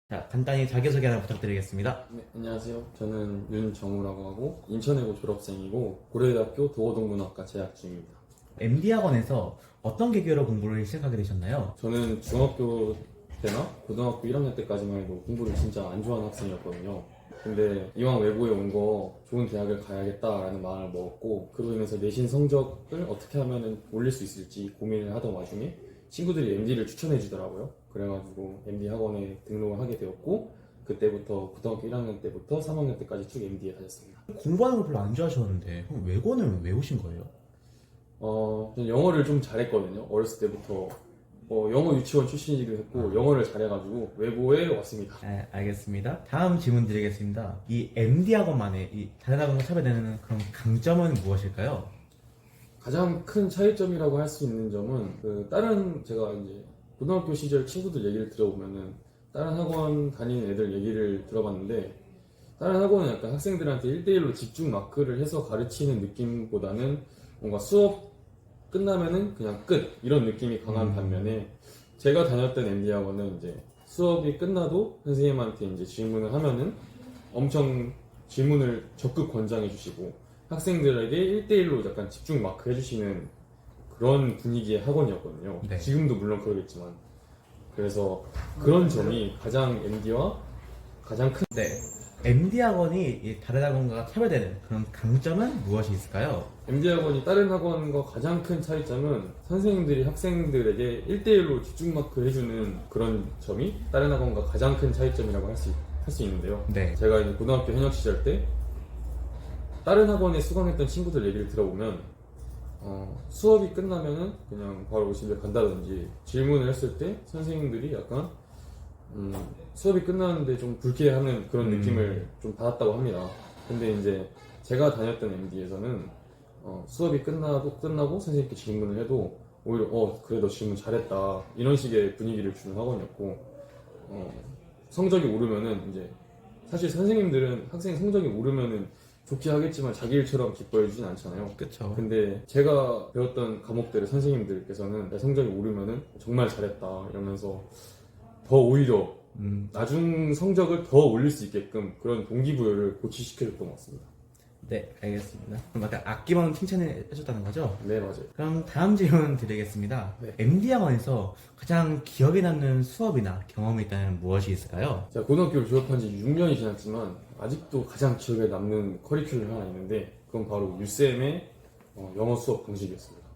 자, 간단히 자기소개 하나 부탁드리겠습니다. 네, 안녕하세요. 저는 윤정우라고 하고 인천외고 졸업생이고 고려대학교 도어동문학과 재학 중입니다. MD학원에서 어떤 계기로 공부를 시작하게 되셨나요? 저는 중학교 때나 고등학교 1학년 때까지만 해도 공부를 진짜 안 좋아하는 학생이었거든요. 근데 이왕 외부에 온 거 좋은 대학을 가야겠다라는 마음을 먹었고, 그로 인해서 내신 성적을 어떻게 하면 올릴 수 있을지 고민을 하던 와중에 친구들이 MD를 추천해 주더라고요. 그래가지고 MD 학원에 등록을 하게 되었고, 그때부터 고등학교 1학년 때부터 3학년 때까지 쭉 MD에 다녔습니다. 공부하는 걸 별로 안 좋아하셨는데 그럼 외고는 왜 오신 거예요? 저는 영어를 좀 잘했거든요. 어렸을 때부터 영어 유치원 출신이기도 했고 영어를 잘해가지고 외고에 왔습니다. 네, 알겠습니다. 다음 질문 드리겠습니다. 이 MD학원만의 이 다른 학원과 차별되는 그런 강점은 무엇일까요? 가장 큰 차이점이라고 할 수 있는 점은 다른 제가 이제 고등학교 시절 친구들 얘기를 들어보면은 다른 학원 다니는 애들 얘기를 들어봤는데, 다른 학원은 약간 학생들한테 1대1로 집중 마크를 해서 가르치는 느낌보다는 뭔가 수업 끝나면은 그냥 끝 이런 느낌이 강한 반면에, 제가 다녔던 MD 학원은 이제 수업이 끝나도 선생님한테 이제 질문을 하면은 엄청 질문을 적극 권장해 주시고 학생들에게 1대1로 약간 집중 마크 해주시는 그런 분위기의 학원이었거든요. 네. 지금도 물론 그러겠지만. 그래서 그런 점이 가장 MD와 가장 큰. 네. MD학원이 이 다른 학원과 차별되는 그런 강점은 무엇이 있을까요? MD 학원이 다른 학원과 가장 큰 차이점은 선생님들이 학생들에게 1대1로 집중 마크 해주는 그런 점이 다른 학원과 가장 큰 차이점이라고 할 수 있는데요. 네. 제가 이제 고등학교 현역 시절 때 다른 학원에 수강했던 친구들 얘기를 들어보면 수업이 끝나면은 그냥 바로 집에 간다든지, 질문을 했을 때 선생님들이 약간 수업이 끝나는데 좀 불쾌해하는 그런 느낌을 좀 받았다고 합니다. 근데 이제 제가 다녔던 MD에서는 수업이 끝나고 선생님께 질문을 해도 오히려 그래 너 질문 잘했다 이런 식의 분위기를 주는 학원이었고, 성적이 오르면은 이제 사실 선생님들은 학생 성적이 오르면은 좋게 하겠지만 자기 일처럼 기뻐해 주진 않잖아요. 그쵸. 근데 제가 배웠던 과목들의 선생님들께서는 내 성적이 오르면은 정말 잘했다 이러면서 더 오히려 나중 성적을 더 올릴 수 있게끔 그런 동기부여를 고취시켜줬던 것 같습니다. 네, 알겠습니다. 그럼 아까 아낌없는 칭찬을 해줬다는 거죠? 네, 맞아요. 그럼 다음 질문 드리겠습니다. 네. MD학원에서 가장 기억에 남는 수업이나 경험이 있다면 무엇이 있을까요? 제가 고등학교를 졸업한 지 6년이 지났지만 아직도 가장 기억에 남는 커리큘럼이 하나 있는데, 그건 바로 유쌤의 영어 수업 방식이었습니다.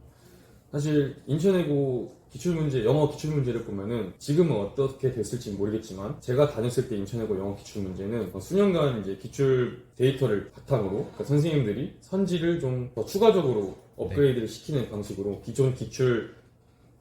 사실 인천외고 기출문제, 영어 기출문제를 보면은 지금은 어떻게 됐을지 모르겠지만 제가 다녔을 때 인천외고 영어 기출문제는 수년간 이제 기출 데이터를 바탕으로, 그러니까 선생님들이 선지를 좀 더 추가적으로 업그레이드를 시키는 방식으로 기존 기출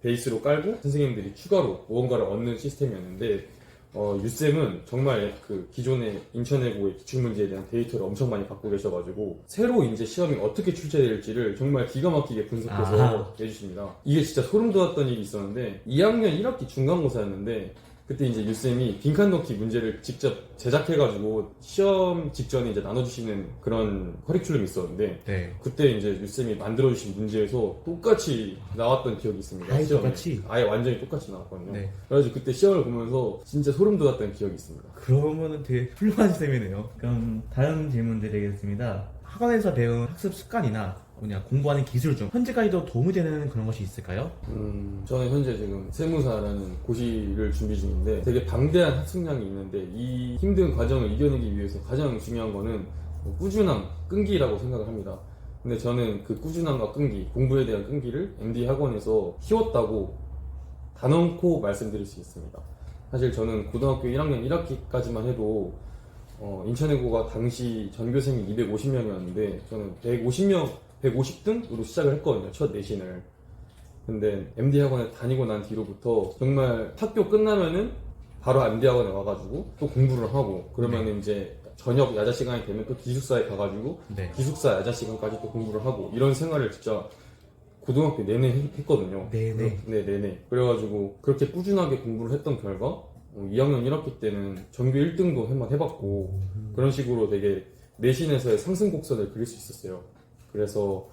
베이스로 깔고 선생님들이 추가로 무언가를 얻는 시스템이었는데, 유쌤은 정말 그 기존의 인천외고의 기출문제에 대한 데이터를 엄청 많이 갖고 계셔가지고 새로 이제 시험이 어떻게 출제될지를 정말 기가 막히게 분석해서 내주십니다. 이게 진짜 소름 돋았던 일이 있었는데, 2학년 1학기 중간고사였는데 그때 이제 유쌤이 빈칸 넣기 문제를 직접 제작해가지고 시험 직전에 이제 나눠주시는 그런 커리큘럼이 있었는데, 네. 그때 이제 유쌤이 만들어주신 문제에서 똑같이 나왔던 기억이 있습니다. 아예 시험에. 똑같이? 아예 완전히 똑같이 나왔거든요. 네. 그래가지고 그때 시험을 보면서 진짜 소름 돋았던 기억이 있습니다. 그러면은 되게 훌륭한 쌤이네요. 그럼 다음 질문 드리겠습니다. 학원에서 배운 학습 습관이나 공부하는 기술 중 현재까지도 도움이 되는 그런 것이 있을까요? 저는 현재 지금 세무사라는 고시를 준비 중인데 되게 방대한 학습량이 있는데, 이 힘든 과정을 이겨내기 위해서 가장 중요한 거는 꾸준함, 끈기라고 생각을 합니다. 근데 저는 그 꾸준함과 끈기, 공부에 대한 끈기를 MD 학원에서 키웠다고 단언코 말씀드릴 수 있습니다. 사실 저는 고등학교 1학년 1학기까지만 해도 인천외고가 당시 전교생이 250명이었는데 저는 150등으로 시작을 했거든요, 첫 내신을. 근데 MD 학원에 다니고 난 뒤로부터 정말 학교 끝나면은 바로 MD 학원에 와가지고 또 공부를 하고, 그러면은 이제 저녁 야자 시간이 되면 또 기숙사에 가가지고 네. 기숙사 야자 시간까지 또 공부를 하고, 이런 생활을 진짜 고등학교 내내 했거든요. 네네. 네, 내내. 그래가지고 그렇게 꾸준하게 공부를 했던 결과 2학년 1학기 때는 전교 1등도 한번 해봤고, 그런 식으로 되게 내신에서의 상승 곡선을 그릴 수 있었어요. 그래서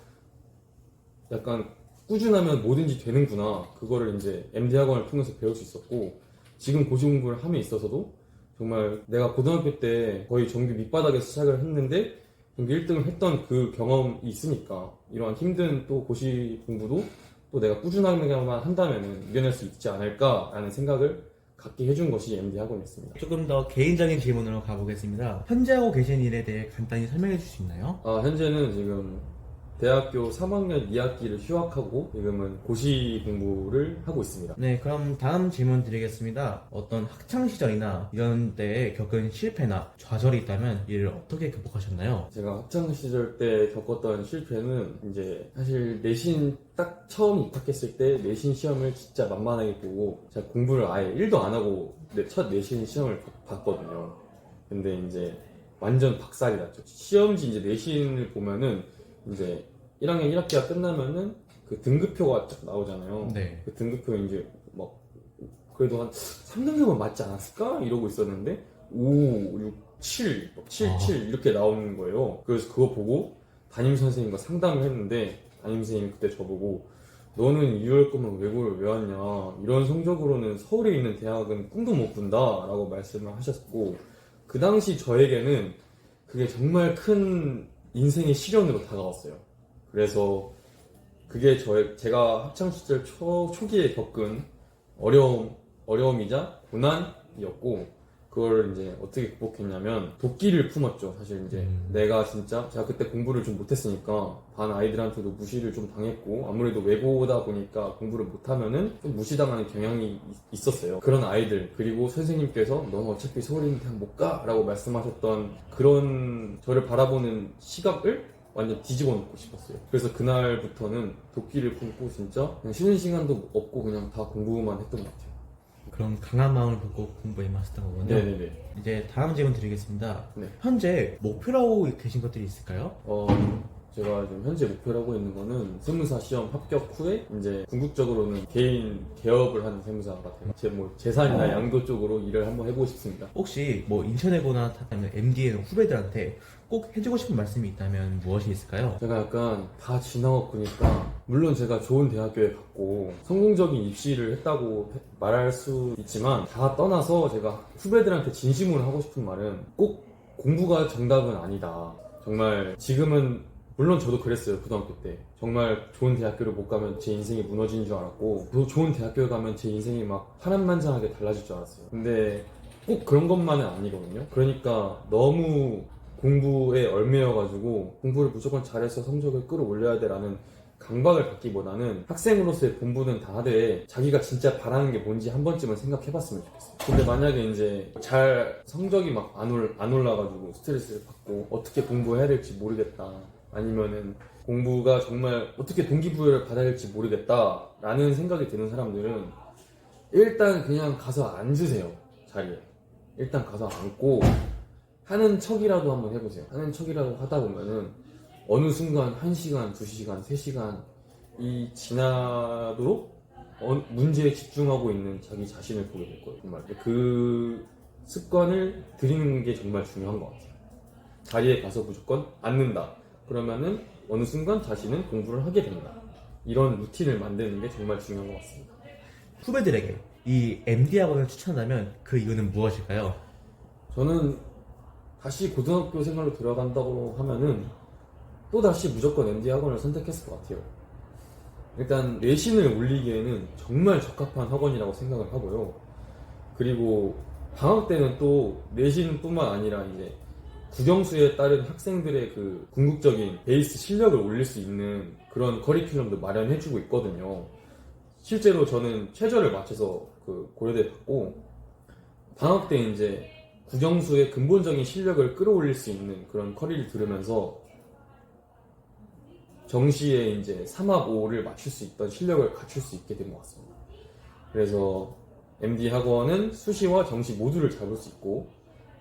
약간 꾸준하면 뭐든지 되는구나, 그거를 이제 MD 학원을 통해서 배울 수 있었고, 지금 고시 공부를 함에 있어서도 정말 내가 고등학교 때 거의 정규 밑바닥에서 시작을 했는데 정규 1등을 했던 그 경험이 있으니까 이러한 힘든 또 고시 공부도 또 내가 꾸준하게만 한다면 이겨낼 수 있지 않을까라는 생각을 갖게 해준 것이 MD 학원이었습니다. 조금 더 개인적인 질문으로 가보겠습니다. 현재 하고 계신 일에 대해 간단히 설명해 줄 수 있나요? 현재는 지금 대학교 3학년 2학기를 휴학하고 지금은 고시 공부를 하고 있습니다. 네, 그럼 다음 질문 드리겠습니다. 어떤 학창 시절이나 이런 때에 겪은 실패나 좌절이 있다면 이를 어떻게 극복하셨나요? 제가 학창 시절 때 겪었던 실패는 이제 사실 내신 딱 처음 입학했을 때 내신 시험을 진짜 만만하게 보고 제가 공부를 아예 1도 안 하고 첫 내신 시험을 봤거든요. 근데 이제 완전 박살이 났죠. 시험지 이제 내신을 보면은 이제 1학년 1학기가 끝나면은 그 등급표가 쫙 나오잖아요. 네. 그 등급표 이제 막 그래도 한 3등급은 맞지 않았을까? 이러고 있었는데 5, 6, 7, 7, 7 이렇게 나오는 거예요. 그래서 그거 보고 담임 선생님과 상담을 했는데 담임 선생님이 그때 저보고 너는 2월 거면 외고를 왜 왔냐? 이런 성적으로는 서울에 있는 대학은 꿈도 못 꾼다 라고 말씀을 하셨고 그 당시 저에게는 그게 정말 큰 인생의 시련으로 다가왔어요. 그래서 그게 제가 학창시절 초기에 겪은 어려움이자 고난이었고 그걸 이제 어떻게 극복했냐면 도끼를 품었죠. 사실 이제 내가 진짜 제가 그때 공부를 좀 못했으니까 반 아이들한테도 무시를 좀 당했고 아무래도 외고다 보니까 공부를 못하면은 좀 무시당하는 경향이 있었어요. 그런 아이들 그리고 선생님께서 넌 어차피 서울에 있는 대학 못 가 라고 말씀하셨던 그런 저를 바라보는 시각을 완전 뒤집어 놓고 싶었어요. 그래서 그날부터는 도끼를 품고 진짜 그냥 쉬는 시간도 없고 그냥 다 공부만 했던 것 같아요. 그런 강한 마음을 갖고 공부에 임하셨던 거군요. 네네네. 이제 다음 질문 드리겠습니다. 네. 현재 목표로 하고 계신 것들이 있을까요? 제가 지금 현재 목표로 하고 있는 거는 세무사 시험 합격 후에 이제 궁극적으로는 개인 개업을 하는 세무사가 돼요. 제 재산이나 양도 쪽으로 일을 한번 해보고 싶습니다. 혹시 뭐 인천외고나 아니면 MD의 후배들한테 꼭 해주고 싶은 말씀이 있다면 무엇이 있을까요? 제가 약간 다 지나고 보니까 물론 제가 좋은 대학교에 갔고 성공적인 입시를 했다고 말할 수 있지만 다 떠나서 제가 후배들한테 진심으로 하고 싶은 말은 꼭 공부가 정답은 아니다. 정말 지금은 물론 저도 그랬어요. 고등학교 때 정말 좋은 대학교를 못 가면 제 인생이 무너지는 줄 알았고 또 좋은 대학교에 가면 제 인생이 막 파란만장하게 달라질 줄 알았어요. 근데 꼭 그런 것만은 아니거든요. 그러니까 너무 공부에 얽매여가지고 공부를 무조건 잘해서 성적을 끌어올려야 돼라는 강박을 갖기보다는 학생으로서의 본분은 다 하되 자기가 진짜 바라는 게 뭔지 한 번쯤은 생각해봤으면 좋겠어요. 근데 만약에 이제 잘 성적이 막 안 올라가지고 스트레스를 받고 어떻게 공부해야 될지 모르겠다 아니면은 공부가 정말 어떻게 동기부여를 받아야 될지 모르겠다라는 생각이 드는 사람들은 일단 그냥 가서 앉으세요. 자리에 일단 가서 앉고 하는 척이라도 한번 해보세요. 하는 척이라도 하다 보면은 어느 순간 1시간, 2시간, 3시간이 지나도록 문제에 집중하고 있는 자기 자신을 보게 될 거예요. 정말 그 습관을 들이는 게 정말 중요한 것 같아요. 자리에 가서 무조건 앉는다. 그러면은 어느 순간 자신은 공부를 하게 된다. 이런 루틴을 만드는 게 정말 중요한 것 같습니다. 후배들에게 이 MD 학원을 추천한다면 그 이유는 무엇일까요? 저는 다시 고등학교 생활로 들어간다고 하면은 또다시 무조건 MD 학원을 선택했을 것 같아요. 일단 내신을 올리기에는 정말 적합한 학원이라고 생각을 하고요. 그리고 방학 때는 또 내신뿐만 아니라 이제 국영수에 따른 학생들의 그 궁극적인 베이스 실력을 올릴 수 있는 그런 커리큘럼도 마련해주고 있거든요. 실제로 저는 최저를 맞춰서 그 고려대 갔고 방학 때 이제 국영수의 근본적인 실력을 끌어올릴 수 있는 그런 커리를 들으면서 정시에 이제 3합 5를 맞출 수 있던 실력을 갖출 수 있게 된 것 같습니다. 그래서 MD 학원은 수시와 정시 모두를 잡을 수 있고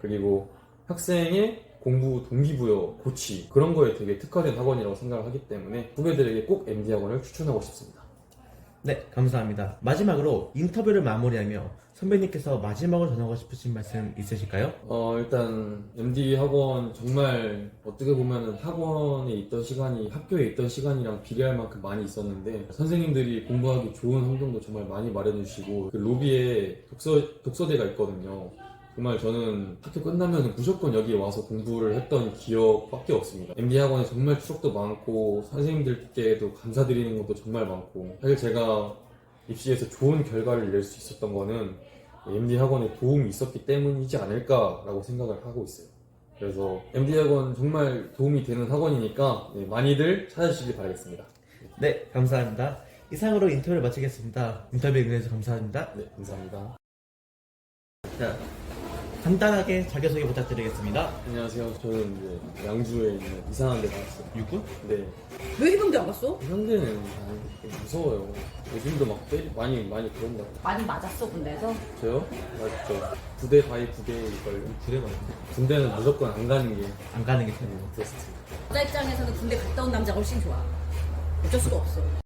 그리고 학생의 공부 동기부여, 고취 그런 거에 되게 특화된 학원이라고 생각을 하기 때문에 후배들에게 꼭 MD 학원을 추천하고 싶습니다. 네, 감사합니다. 마지막으로 인터뷰를 마무리하며 선배님께서 마지막으로 전하고 싶으신 말씀 있으실까요? 일단 MD 학원 정말 어떻게 보면 학원에 있던 시간이 학교에 있던 시간이랑 비례할 만큼 많이 있었는데 선생님들이 공부하기 좋은 환경도 정말 많이 마련해 주시고 그 로비에 독서대가 있거든요. 정말 저는 학교 끝나면 무조건 여기에 와서 공부를 했던 기억밖에 없습니다. MD 학원에 정말 추억도 많고 선생님들께도 감사드리는 것도 정말 많고, 사실 제가 입시에서 좋은 결과를 낼 수 있었던 거는 MD 학원에 도움이 있었기 때문이지 않을까라고 생각을 하고 있어요. 그래서 MD 학원 정말 도움이 되는 학원이니까 많이들 찾아주시길 바라겠습니다. 네, 감사합니다. 이상으로 인터뷰를 마치겠습니다. 인터뷰에 응해주셔서 감사합니다. 네, 감사합니다. 자, 간단하게 자기소개 부탁드리겠습니다. 안녕하세요. 저는 이제 양주에 있는 이상한 데 나왔어요. 육군? 네. 왜 해병대 안 갔어? 현대는 좀 무서워요. 요즘도 막 많이 그런 것 같아요. 많이 맞았어 군대에서? 저요? 맞죠. 부대 바이 부대일걸요. 부대 맞는데 군대는 무조건 안 가는 게 안 가는 게 최고. 베스트. 여자 입장에서는 군대 갔다 온 남자가 훨씬 좋아. 어쩔 수가 없어.